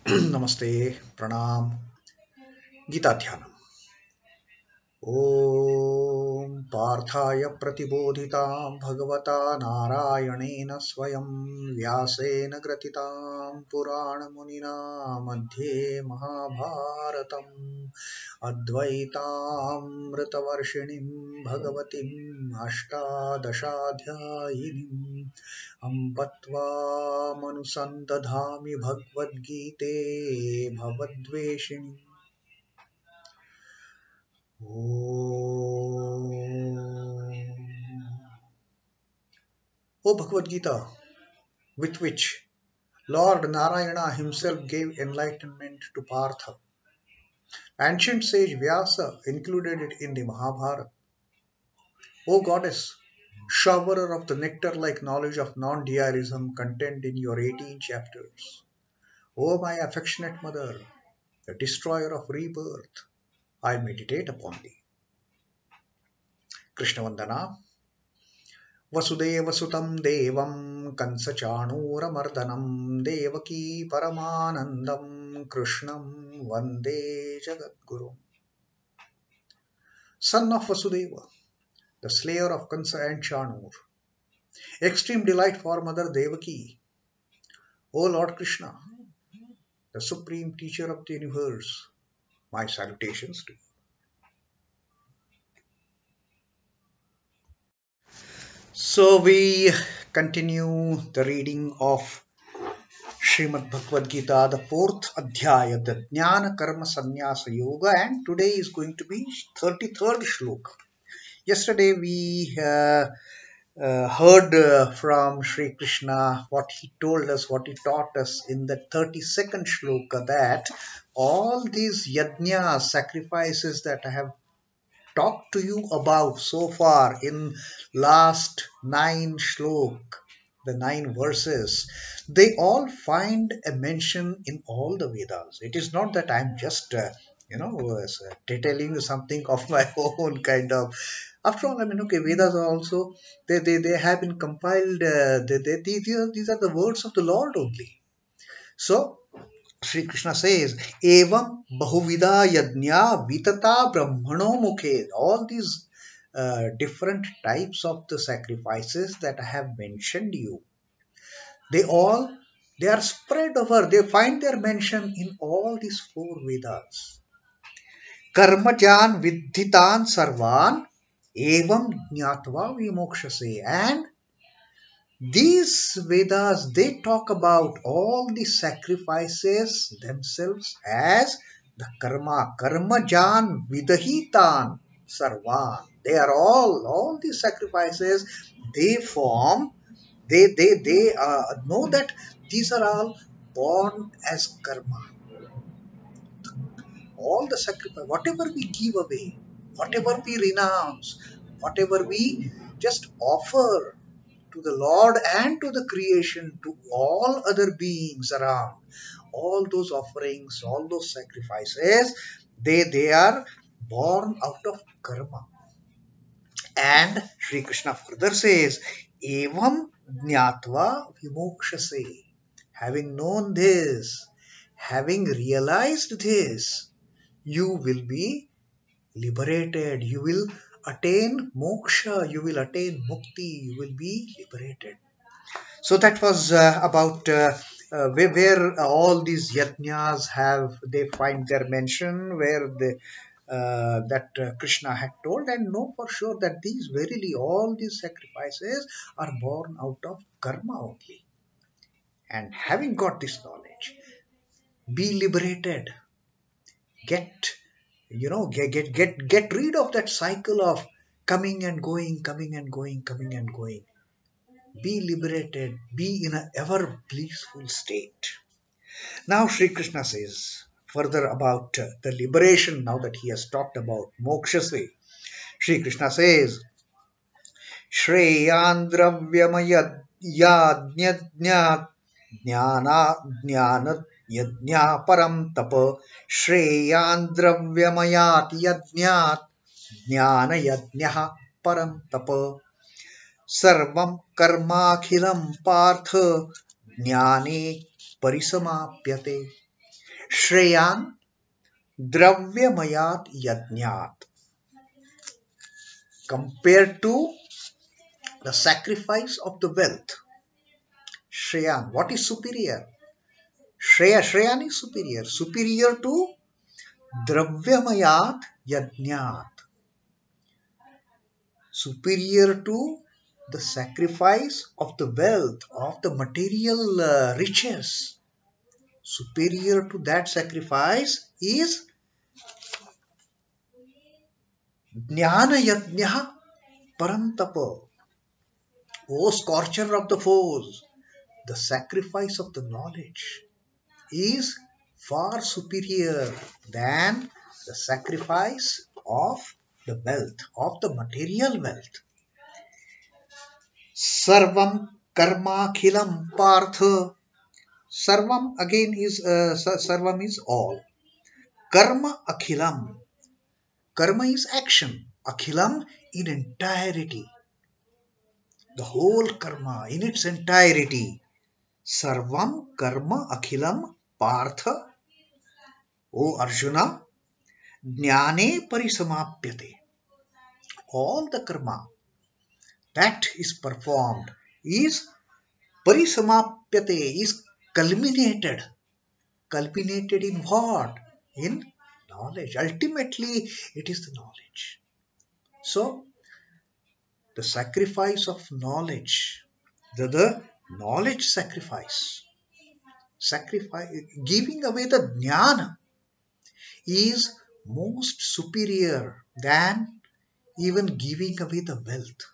नमस्ते प्रणाम गीता ध्यानम् ॐ पार्थाय प्रतिबोधितां भगवता नारायणेन स्वयं व्यासेन ग्रथितां पुराणमुनिना मध्ये महाभारतम् अद्वैतामृतवर्षिणीं भगवतीम् अष्टादशाध्यायिनीम् अम्ब त्वामनुसन्दधामि भगवद्गीते भवद्वेषिणि O Bhagavad Gita, with which Lord Narayana himself gave enlightenment to Partha, ancient sage Vyasa included it in the Mahabharata. O Goddess, showerer of the nectar-like knowledge of non-dualism contained in your 18 chapters. O my affectionate mother, the destroyer of rebirth, I meditate upon thee. Krishna Vandana वसुदेवसुतं देवं कंसचाणूरमर्दनं देवकी परमानन्दं कृष्णं वन्दे जगद्गुरुम्. Son of Vasudeva, the slayer of Kansa and Chanur, extreme delight for Mother Devaki, O Lord Krishna, the supreme teacher of the universe, my salutations to you. So we continue the reading of Srimad Bhagavad Gita, the fourth adhyaya, the Jnana Karma Sannyasa Yoga, and today is going to be 33rd shloka. Yesterday we heard from Sri Krishna what he told us, what he taught us in the 32nd shloka, that all these yajnas, sacrifices that I have talked to you about so far in last 9 shlok, the 9 verses, they all find a mention in all the Vedas. It is not that I'm just telling you something of my own kind of. After all, I mean, okay, Vedas are also, they have been compiled, these are the words of the Lord only. So Sri Krishna says, Evam Bahuvida Yajna Vitata Brahmano Mukhe. All these different types of the sacrifices that I have mentioned you, they are spread over, they find their mention in all these 4 Vedas. Karmajan Vidhitan Sarvan Evam Jnatva Vimokshase. And these Vedas, they talk about all the sacrifices themselves as the karmajan vidahitan sarvan. They are all these sacrifices, they form, they know that these are all born as karma. All the sacrifice, whatever we give away, whatever we renounce, whatever we just offer to the Lord and to the creation, to all other beings around, all those offerings, all those sacrifices, they are born out of karma. And Sri Krishna further says, Evam Jnatva Vimokshase. Having known this, having realized this, you will be liberated. You will attain moksha. You will attain mukti. You will be liberated. So that was about where all these yajnas they find their mention, where Krishna had told, and know for sure that these verily all these sacrifices are born out of karma only. And having got this knowledge, be liberated. Get rid of that cycle of coming and going, coming and going, coming and going. Be liberated, be in an ever blissful state. Now Sri Krishna says further about the liberation. Now that he has talked about mokshase, Sri Krishna says, Shreyandravyamaya yajnat jnana yajna param tapa Shreyandravyamayat yajnat jnana yajna param tapa Sarvam karmakhilam partha jnane परिसमाप्यते. Shreyan Dravyamayat Yajnat. Compared to the sacrifice of the wealth, Shreyan, what is superior? Shreyan is superior. Superior to Dravyamayat Yajnat. Superior to the sacrifice of the wealth, of the material riches. Superior to that sacrifice is Jnana Yajna Parantapa. O scorcher of the foes, the sacrifice of the knowledge is far superior than the sacrifice of the wealth, of the material wealth. Sarvam karma khilam partha. Sarvam again is sarvam is all. Karma akhilam. Karma is action. Akhilam in entirety. The whole karma in its entirety. Sarvam karma akhilam partha. O Arjuna, jnane parisamapyate. All the karma that is performed is parisamapyate, is culminated. Culminated in what? In knowledge. Ultimately, it is the knowledge. So, the sacrifice of knowledge, the knowledge sacrifice, giving away the jnana is most superior than even giving away the wealth.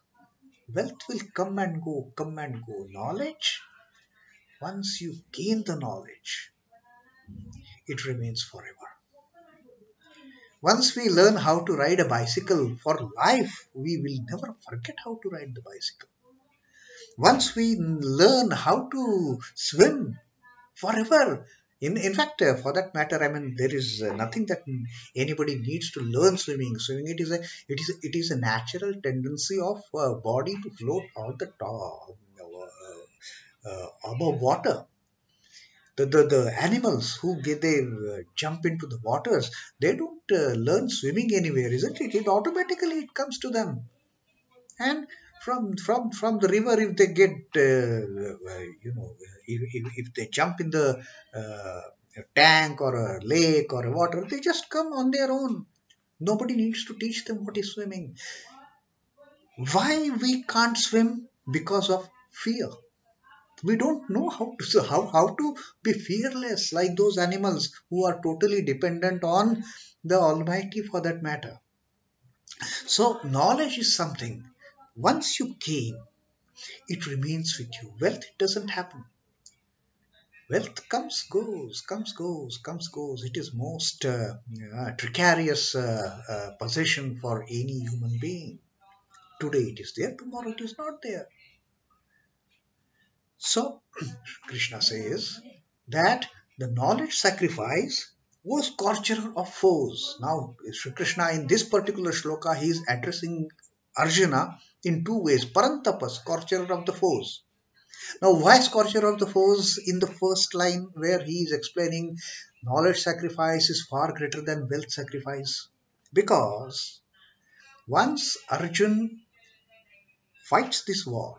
Wealth will come and go, come and go. Knowledge, once you gain the knowledge, it remains forever. Once we learn how to ride a bicycle for life, we will never forget how to ride the bicycle. Once we learn how to swim forever, in fact, for that matter, I mean, there is nothing that anybody needs to learn swimming. Swimming, it is a natural tendency of body to float on the top, above water. The animals who they jump into the waters, they don't learn swimming anywhere, isn't it? It automatically it comes to them. And from the river, if they get if they jump in the tank or a lake or a water, they just come on their own. Nobody needs to teach them what is swimming. Why we can't swim? Because of fear. We don't know how to be fearless like those animals who are totally dependent on the Almighty for that matter. So knowledge is something, once you gain, it remains with you. Wealth, it doesn't happen. Wealth comes, goes, comes, goes, comes, goes. It is most precarious possession for any human being. Today it is there, tomorrow it is not there. So, Krishna says that the knowledge sacrifice was scorcher of foes. Now, Sri Krishna in this particular shloka, he is addressing Arjuna in two ways. Parantapa, scorcher of the foes. Now, why scorcher of the foes in the first line where he is explaining knowledge sacrifice is far greater than wealth sacrifice? Because once Arjun fights this war,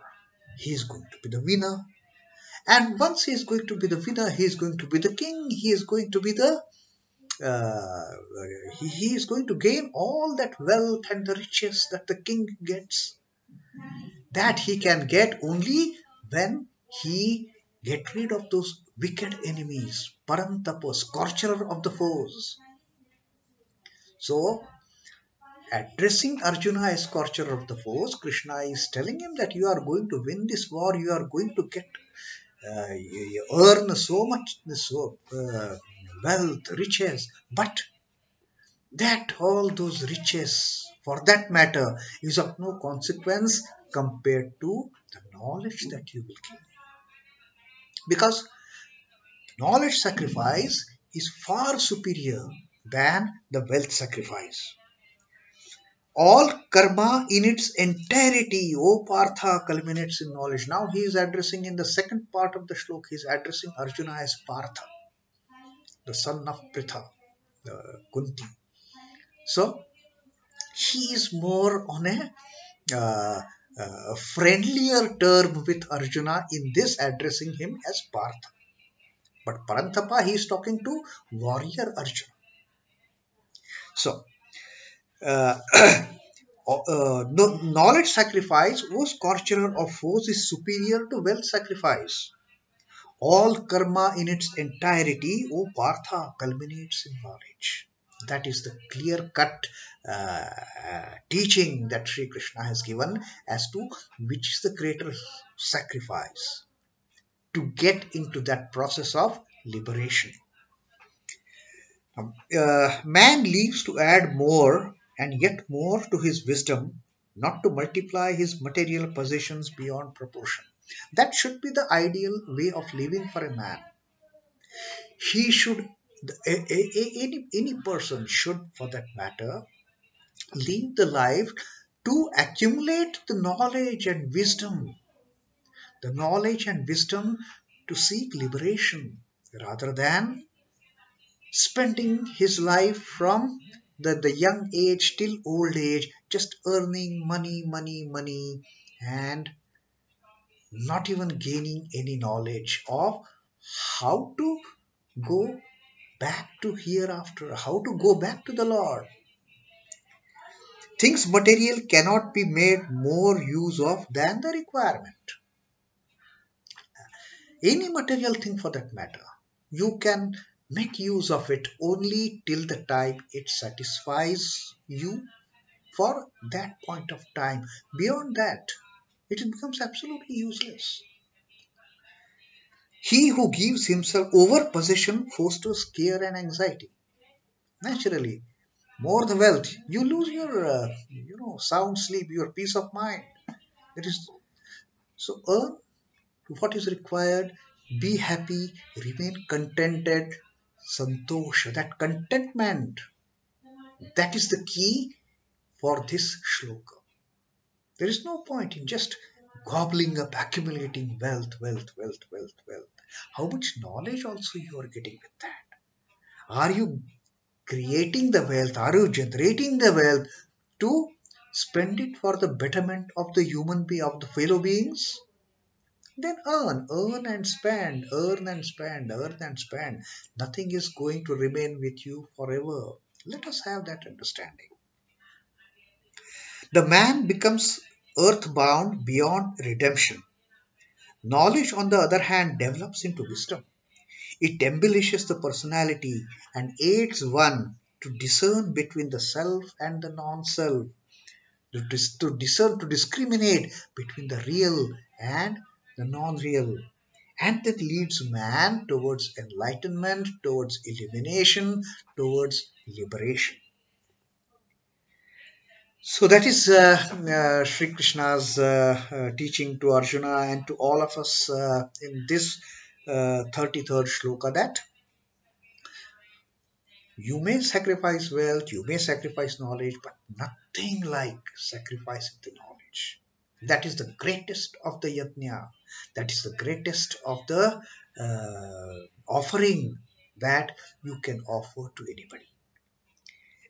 he is going to be the winner. And once he is going to be the winner, he is going to be the king. He is going to be the he is going to gain all that wealth and the riches that the king gets. That he can get only when he get rid of those wicked enemies. Parantapa, scorcher of the foes. So, addressing Arjuna as scorcher of the foes, Krishna is telling him that you are going to win this war. You are going to get you earn so much wealth, riches, but that all those riches, for that matter, is of no consequence compared to the knowledge that you will gain. Because knowledge sacrifice is far superior than the wealth sacrifice. All karma in its entirety, O Partha, culminates in knowledge. Now he is addressing in the second part of the shlok, he is addressing Arjuna as Partha. the son of Pritha, Kunti. So he is more on a friendlier term with Arjuna in this, addressing him as Partha. But Parantapa, he is talking to warrior Arjuna. So, uh, knowledge sacrifice, O scorcher of foes, is superior to wealth sacrifice. All karma in its entirety, O Partha, culminates in knowledge. That is the clear cut teaching that Sri Krishna has given as to which is the greater sacrifice to get into that process of liberation. Man lives to add more and yet more to his wisdom, not to multiply his material possessions beyond proportion. That should be the ideal way of living for a man. He should, any person should, for that matter, live the life to accumulate the knowledge and wisdom to seek liberation, rather than spending his life from the young age till old age just earning money, and not even gaining any knowledge of how to go back to hereafter, how to go back to the Lord. Things material cannot be made more use of than the requirement. Any material thing for that matter, you can make use of it only till the time it satisfies you for that point of time. Beyond that, it becomes absolutely useless. He who gives himself over possession fosters care and anxiety. Naturally, more the wealth, you lose your, sound sleep, your peace of mind. It is so. Earn what is required. Be happy. Remain contented. Santosha. That contentment. That is the key for this shloka. There is no point in just gobbling up, accumulating wealth. How much knowledge also you are getting with that? Are you creating the wealth? Are you generating the wealth to spend it for the betterment of the human being, of the fellow beings? Then earn and spend, earn and spend. Nothing is going to remain with you forever. Let us have that understanding. The man becomes earthbound beyond redemption. Knowledge, on the other hand, develops into wisdom. It embellishes the personality and aids one to discern between the self and the non-self, to discern, to discriminate between the real and the non-real, and that leads man towards enlightenment, towards illumination, towards liberation. So that is Sri Krishna's teaching to Arjuna and to all of us in this 33rd shloka, that you may sacrifice wealth, you may sacrifice knowledge, but nothing like sacrificing the knowledge. That is the greatest of the yajna. That is the greatest of the offering that you can offer to anybody.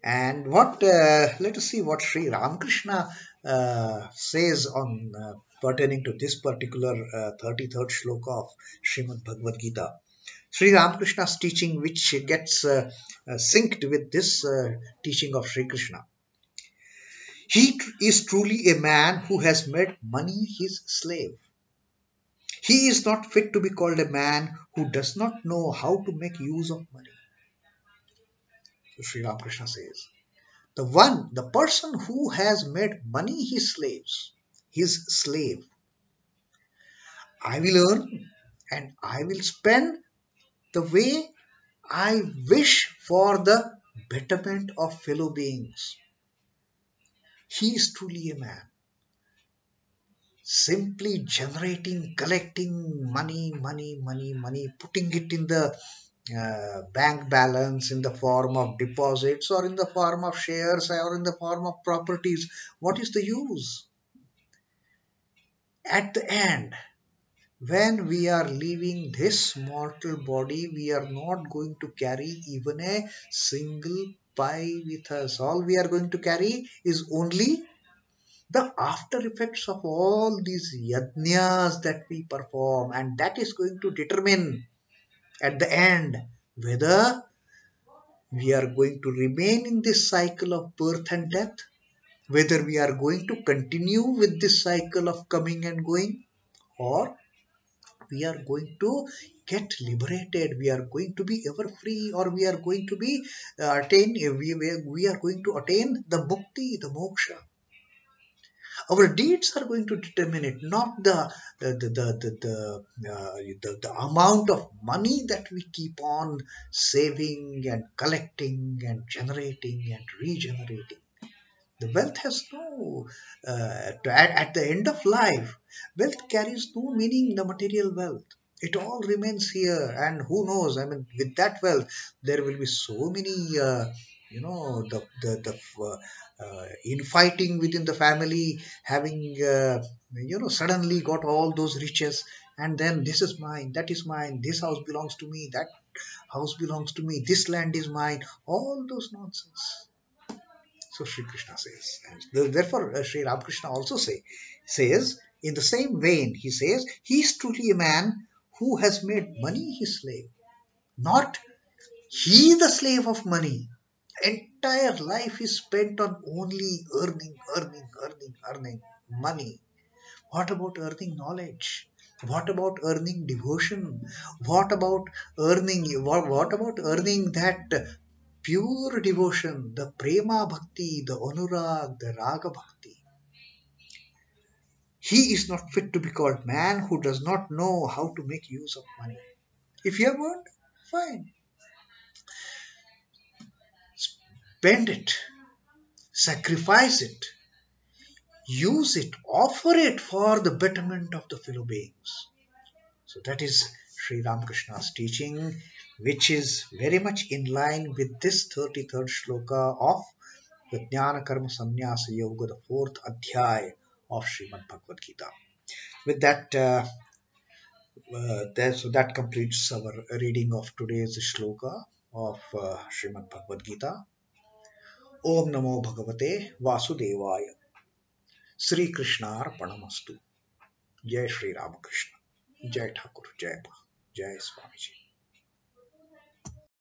And what let us see what Sri Ramakrishna says on pertaining to this particular 33rd shloka of Srimad Bhagavad Gita. Sri Ramakrishna's teaching, which gets synced with this teaching of Sri Krishna. He is truly a man who has made money his slave. He is not fit to be called a man who does not know how to make use of money. So Sri Ramakrishna says, the person who has made money his slave, I will earn and I will spend the way I wish for the betterment of fellow beings. He is truly a man. Simply generating, collecting money, putting it in the bank balance in the form of deposits or in the form of shares or in the form of properties. What is the use? At the end, when we are leaving this mortal body, we are not going to carry even a single pie with us. All we are going to carry is only the after effects of all these yajnas that we perform, and that is going to determine at the end whether we are going to remain in this cycle of birth and death, whether we are going to continue with this cycle of coming and going, or we are going to get liberated, we are going to be ever free, or we are going to be attain we are going to attain the mukti, the moksha. Our deeds are going to determine it, not the amount of money that we keep on saving and collecting and generating and regenerating. The wealth has no, at the end of life, wealth carries no meaning, the material wealth. It all remains here, and who knows? I mean, with that wealth, there will be so many, infighting within the family, having, suddenly got all those riches, and then this is mine, that is mine, this house belongs to me, that house belongs to me, this land is mine, all those nonsense. So Sri Krishna says, and therefore Sri Ramakrishna also says in the same vein, he says, he is truly a man who has made money his slave, not he the slave of money. Entire life is spent on only earning, earning, earning, earning money. What about earning knowledge? What about earning devotion? What about earning that pure devotion, the prema bhakti, the anurag, the raga bhakti? He is not fit to be called man who does not know how to make use of money. If you have earned, fine. Spend it, sacrifice it, use it, offer it for the betterment of the fellow beings. So that is Sri Ramakrishna's teaching, which is very much in line with this 33rd shloka of the Jnana Karma Sannyasa Yoga, the fourth adhyay of Srimad Bhagavad Gita. With that, so that completes our reading of today's shloka of Srimad Bhagavad Gita. Om Namo Bhagavate Vasudevaya. Sri Krishna Arpanamastu. Jai Sri Ramakrishna. Jai Thakur. Jai Ma. Jai Swamiji.